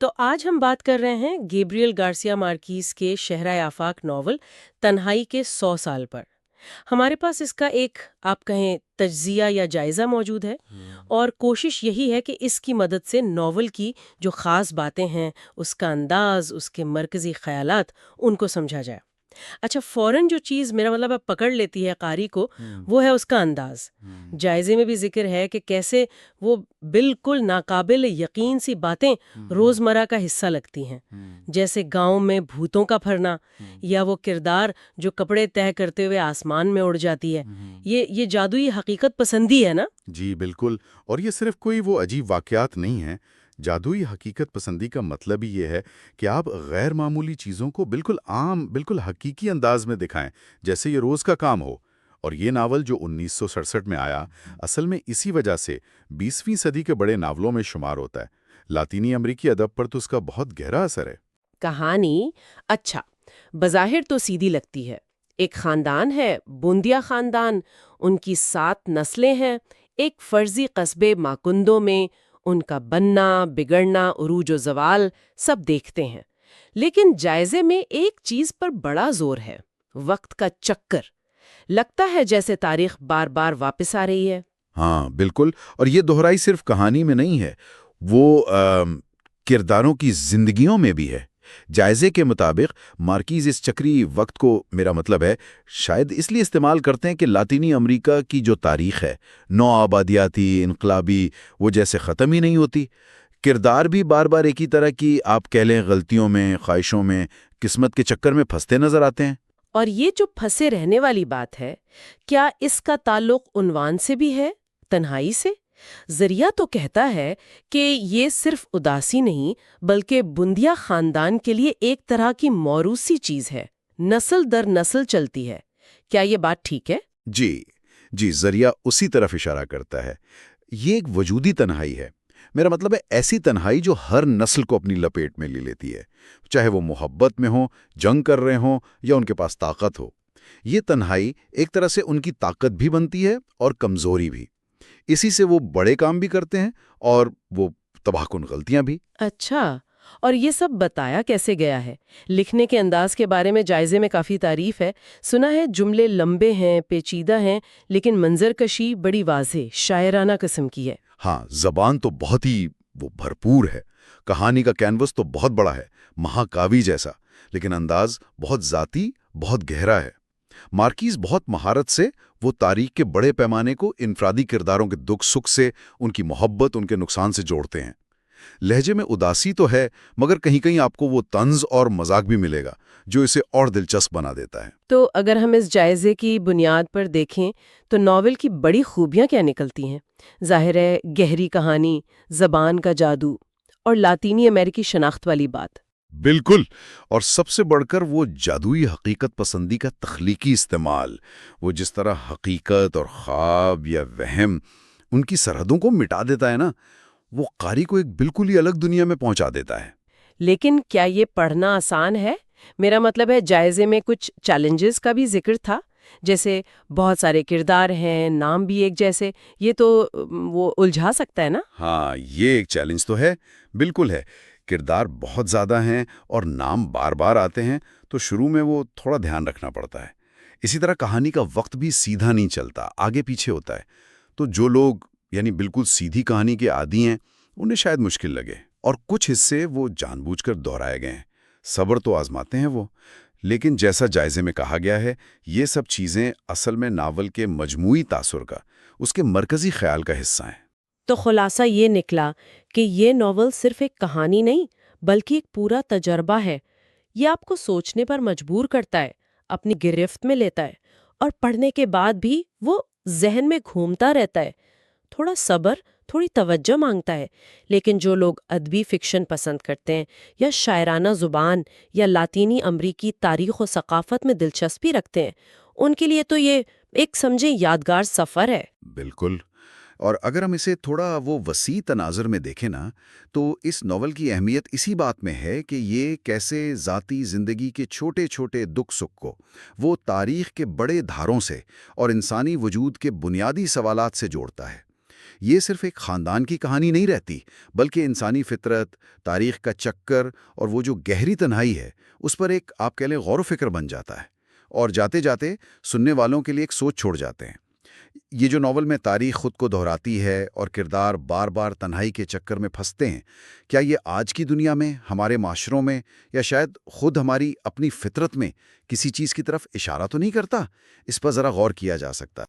تو آج ہم بات کر رہے ہیں گیبریل گارسیا مارکیز کے شہرہ آفاق ناول تنہائی کے 100 سال پر۔ ہمارے پاس اس کا ایک آپ کہیں تجزیہ یا جائزہ موجود ہے، اور کوشش یہی ہے کہ اس کی مدد سے ناول کی جو خاص باتیں ہیں، اس کا انداز، اس کے مرکزی خیالات، ان کو سمجھا جائے۔ اچھا، فوراً جو چیز میرا مطلب ہے پکڑ لیتی ہے قاری کو، وہ ہے اس کا انداز۔ جائزے میں بھی ذکر ہے کہ کیسے وہ بالکل ناقابل یقین سی باتیں روزمرہ کا حصہ لگتی ہیں، جیسے گاؤں میں بھوتوں کا پھرنا، یا وہ کردار جو کپڑے طے کرتے ہوئے آسمان میں اڑ جاتی ہے۔ یہ جادوئی حقیقت پسندی ہے نا؟ جی بالکل، اور یہ صرف کوئی وہ عجیب واقعات نہیں ہیں۔ جادوئی حقیقت پسندی کا مطلب ہی یہ ہے کہ آپ غیر معمولی چیزوں کو بالکل عام، بالکل حقیقی انداز میں دکھائیں، جیسے یہ روز کا کام ہو۔ اور یہ ناول جو 1967 میں آیا، اصل میں اسی وجہ سے 20ویں صدی کے بڑے ناولوں میں شمار ہوتا ہے۔ لاطینی امریکی ادب پر تو اس کا بہت گہرا اثر ہے۔ کہانی اچھا بظاہر تو سیدھی لگتی ہے۔ ایک خاندان ہے، بوندیا خاندان، ان کی 7 نسلیں ہیں، ایک فرضی قصبے ماکندو میں ان کا بننا، بگڑنا، عروج و زوال سب دیکھتے ہیں۔ لیکن جائزے میں ایک چیز پر بڑا زور ہے: وقت کا چکر۔ لگتا ہے جیسے تاریخ بار بار واپس آ رہی ہے۔ ہاں بالکل، اور یہ دہرائی صرف کہانی میں نہیں ہے، وہ کرداروں کی زندگیوں میں بھی ہے۔ جائزے کے مطابق مارکیز اس چکری وقت کو، میرا مطلب ہے، شاید اس لیے استعمال کرتے ہیں کہ لاطینی امریکہ کی جو تاریخ ہے، نو آبادیاتی، انقلابی، وہ جیسے ختم ہی نہیں ہوتی۔ کردار بھی بار بار ایک ہی طرح کی، آپ کہہ لیں، غلطیوں میں، خواہشوں میں، قسمت کے چکر میں پھنستے نظر آتے ہیں۔ اور یہ جو پھنسے رہنے والی بات ہے، کیا اس کا تعلق عنوان سے بھی ہے، تنہائی سے؟ ذریعہ تو کہتا ہے کہ یہ صرف اداسی نہیں، بلکہ بندیا خاندان کے لیے ایک طرح کی موروثی چیز ہے، نسل در نسل چلتی ہے۔ کیا یہ بات ٹھیک ہے؟ جی جی، ذریعہ اسی طرف اشارہ کرتا ہے۔ یہ ایک وجودی تنہائی ہے۔ میرا مطلب ہے ایسی تنہائی جو ہر نسل کو اپنی لپیٹ میں لے لیتی ہے، چاہے وہ محبت میں ہوں، جنگ کر رہے ہوں، یا ان کے پاس طاقت ہو۔ یہ تنہائی ایک طرح سے ان کی طاقت بھی بنتی ہے اور کمزوری بھی۔ اسی سے وہ بڑے کام بھی کرتے ہیں اور وہ تباہ کن غلطیاں بھی۔ اچھا، اور یہ سب بتایا کیسے گیا ہے؟ لکھنے کے انداز کے بارے میں جائزے میں کافی تعریف ہے۔ سنا ہے جملے لمبے ہیں، پیچیدہ ہیں، لیکن منظر کشی بڑی واضح، شاعرانہ قسم کی ہے۔ ہاں، زبان تو بہت ہی وہ بھرپور ہے۔ کہانی کا کینوس تو بہت بڑا ہے، مہاکاوی جیسا، لیکن انداز بہت ذاتی، بہت گہرا ہے۔ مارکیز بہت مہارت سے وہ تاریخ کے بڑے پیمانے کو انفرادی کرداروں کے دکھ سکھ سے، ان کی محبت، ان کے نقصان سے جوڑتے ہیں۔ لہجے میں اداسی تو ہے، مگر کہیں کہیں آپ کو وہ طنز اور مذاق بھی ملے گا جو اسے اور دلچسپ بنا دیتا ہے۔ تو اگر ہم اس جائزے کی بنیاد پر دیکھیں تو ناول کی بڑی خوبیاں کیا نکلتی ہیں؟ ظاہر ہے گہری کہانی، زبان کا جادو، اور لاطینی امریکی شناخت والی بات۔ بالکل، اور سب سے بڑھ کر وہ جادوئی حقیقت پسندی کا تخلیقی استعمال۔ وہ جس طرح حقیقت اور خواب یا وہم ان کی سرحدوں کو مٹا دیتا ہے نا، وہ قاری کو ایک بالکل ہی الگ دنیا میں پہنچا دیتا ہے۔ لیکن کیا یہ پڑھنا آسان ہے؟ میرا مطلب ہے جائزے میں کچھ چیلنجز کا بھی ذکر تھا، جیسے بہت سارے کردار ہیں، نام بھی ایک جیسے، یہ تو وہ الجھا سکتا ہے نا؟ ہاں، یہ ایک چیلنج تو ہے، بالکل ہے۔ کردار بہت زیادہ ہیں اور نام بار بار آتے ہیں، تو شروع میں وہ تھوڑا دھیان رکھنا پڑتا ہے۔ اسی طرح کہانی کا وقت بھی سیدھا نہیں چلتا، آگے پیچھے ہوتا ہے، تو جو لوگ یعنی بالکل سیدھی کہانی کے عادی ہیں، انہیں شاید مشکل لگے۔ اور کچھ حصے وہ جان بوجھ کر دہرائے گئے ہیں، صبر تو آزماتے ہیں وہ۔ لیکن جیسا جائزے میں کہا گیا ہے، یہ سب چیزیں اصل میں ناول کے مجموعی تاثر کا، اس کے مرکزی خیال کا حصہ ہیں۔ تو خلاصہ یہ نکلا کہ یہ ناول صرف ایک کہانی نہیں، بلکہ ایک پورا تجربہ ہے۔ یہ آپ کو سوچنے پر مجبور کرتا ہے، اپنی گرفت میں لیتا ہے، اور پڑھنے کے بعد بھی وہ ذہن میں گھومتا رہتا ہے۔ تھوڑا صبر، تھوڑی توجہ مانگتا ہے، لیکن جو لوگ ادبی فکشن پسند کرتے ہیں، یا شاعرانہ زبان، یا لاطینی امریکی تاریخ و ثقافت میں دلچسپی رکھتے ہیں، ان کے لیے تو یہ ایک سمجھے یادگار سفر ہے۔ بالکل، اور اگر ہم اسے تھوڑا وہ وسیع تناظر میں دیکھیں نا، تو اس ناول کی اہمیت اسی بات میں ہے کہ یہ کیسے ذاتی زندگی کے چھوٹے چھوٹے دکھ سکھ کو وہ تاریخ کے بڑے دھاروں سے اور انسانی وجود کے بنیادی سوالات سے جوڑتا ہے۔ یہ صرف ایک خاندان کی کہانی نہیں رہتی، بلکہ انسانی فطرت، تاریخ کا چکر اور وہ جو گہری تنہائی ہے اس پر ایک آپ کہہ لیں غور و فکر بن جاتا ہے، اور جاتے جاتے سننے والوں کے لیے ایک سوچ چھوڑ جاتے ہیں۔ یہ جو ناول میں تاریخ خود کو دہراتی ہے اور کردار بار بار تنہائی کے چکر میں پھنستے ہیں، کیا یہ آج کی دنیا میں، ہمارے معاشروں میں، یا شاید خود ہماری اپنی فطرت میں کسی چیز کی طرف اشارہ تو نہیں کرتا؟ اس پر ذرا غور کیا جا سکتا ہے۔